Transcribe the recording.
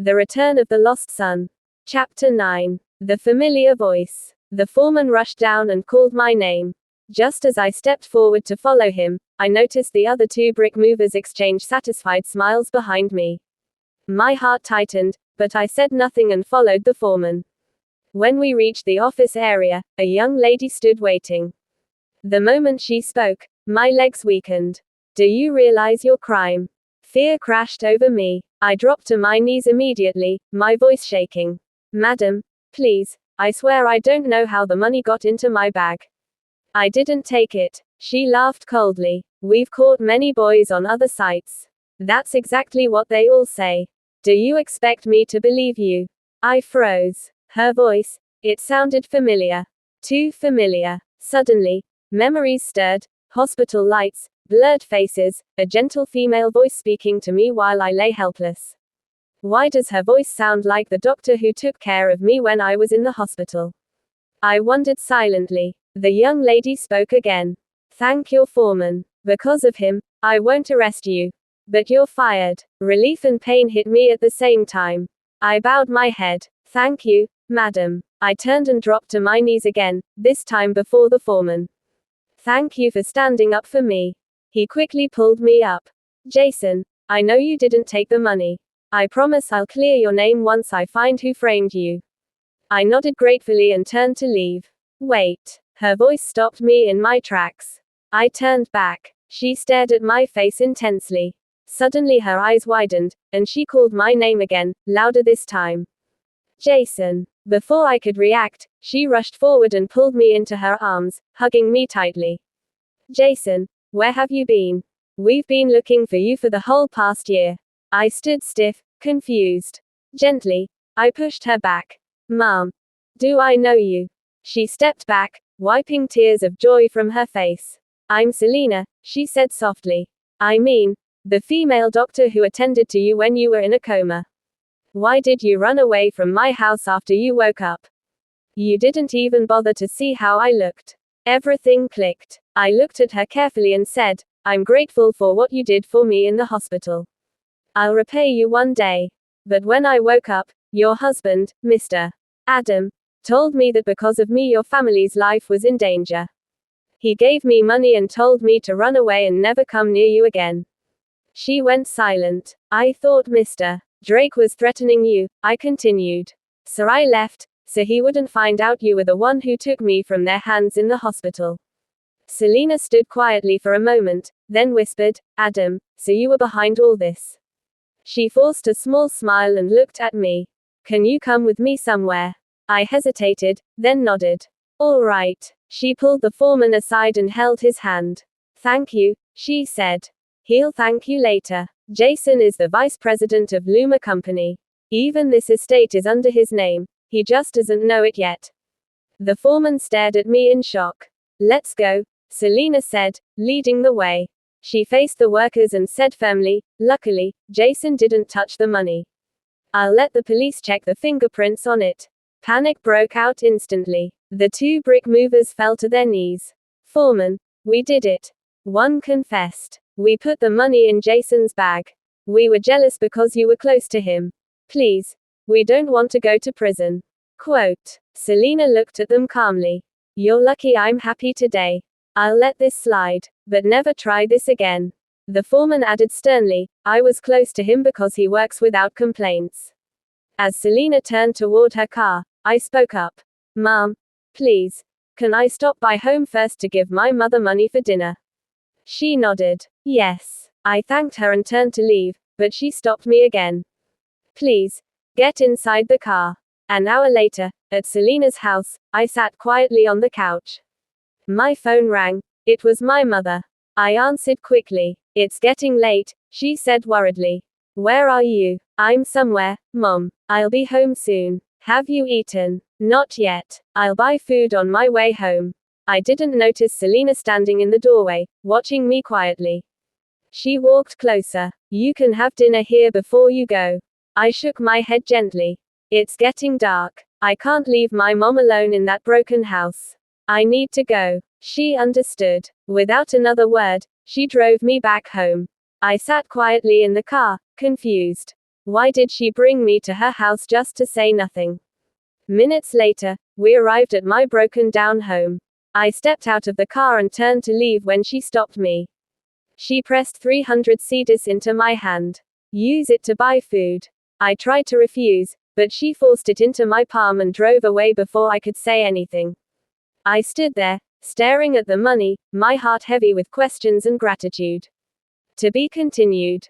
The Return of the Lost Son. Chapter 9. The Familiar Voice. The foreman rushed down and called my name. Just as I stepped forward to follow him, I noticed the other two brick movers exchange satisfied smiles behind me. My heart tightened, but I said nothing and followed the foreman. When we reached the office area, a young lady stood waiting. The moment she spoke, my legs weakened. Do you realize your crime? Fear crashed over me. I dropped to my knees immediately, my voice shaking. Madam, please, I swear I don't know how the money got into my bag. I didn't take it. She laughed coldly. We've caught many boys on other sites. That's exactly what they all say. Do you expect me to believe you? I froze. Her voice, it sounded familiar. Too familiar. Suddenly, memories stirred, hospital lights, blurred faces, a gentle female voice speaking to me while I lay helpless. Why does her voice sound like the doctor who took care of me when I was in the hospital? I wondered silently. The young lady spoke again. Thank your foreman. Because of him, I won't arrest you. But you're fired. Relief and pain hit me at the same time. I bowed my head. Thank you, madam. I turned and dropped to my knees again, this time before the foreman. Thank you for standing up for me. He quickly pulled me up. Jason, I know you didn't take the money. I promise I'll clear your name once I find who framed you. I nodded gratefully and turned to leave. Wait. Her voice stopped me in my tracks. I turned back. She stared at my face intensely. Suddenly her eyes widened, and she called my name again, louder this time. Jason. Before I could react, she rushed forward and pulled me into her arms, hugging me tightly. Jason, where have you been? We've been looking for you for the whole past year. I stood stiff, confused. Gently, I pushed her back. Mom. Do I know you? She stepped back, wiping tears of joy from her face. I'm Selena, she said softly. I mean, the female doctor who attended to you when you were in a coma. Why did you run away from my house after you woke up? You didn't even bother to see how I looked. Everything clicked. I looked at her carefully and said, I'm grateful for what you did for me in the hospital. I'll repay you one day. But when I woke up, your husband, Mr. Adam, told me that because of me your family's life was in danger. He gave me money and told me to run away and never come near you again. She went silent. I thought Mr. Drake was threatening you, I continued. So I left, so he wouldn't find out you were the one who took me from their hands in the hospital. Selena stood quietly for a moment, then whispered, Adam, so you were behind all this. She forced a small smile and looked at me. Can you come with me somewhere? I hesitated, then nodded. All right. She pulled the foreman aside and held his hand. Thank you, she said. He'll thank you later. Jason is the vice president of Luma Company. Even this estate is under his name. He just doesn't know it yet. The foreman stared at me in shock. Let's go, Selena said, leading the way. She faced the workers and said firmly, luckily, Jason didn't touch the money. I'll let the police check the fingerprints on it. Panic broke out instantly. The two brick movers fell to their knees. Foreman, we did it. One confessed. We put the money in Jason's bag. We were jealous because you were close to him. Please. We don't want to go to prison. Quote. Selena looked at them calmly. You're lucky I'm happy today. I'll let this slide. But never try this again. The foreman added sternly, I was close to him because he works without complaints. As Selena turned toward her car, I spoke up. Mom, please. Can I stop by home first to give my mother money for dinner? She nodded. Yes. I thanked her and turned to leave, but she stopped me again. Please. Get inside the car. An hour later, at Selena's house, I sat quietly on the couch. My phone rang. It was my mother. I answered quickly. It's getting late, she said worriedly. Where are you? I'm somewhere, Mom. I'll be home soon. Have you eaten? Not yet. I'll buy food on my way home. I didn't notice Selena standing in the doorway, watching me quietly. She walked closer. You can have dinner here before you go. I shook my head gently. It's getting dark. I can't leave my mom alone in that broken house. I need to go. She understood. Without another word, she drove me back home. I sat quietly in the car, confused. Why did she bring me to her house just to say nothing? Minutes later, we arrived at my broken down home. I stepped out of the car and turned to leave when she stopped me. She pressed 300 cedis into my hand. Use it to buy food. I tried to refuse, but she forced it into my palm and drove away before I could say anything. I stood there, staring at the money, my heart heavy with questions and gratitude. To be continued.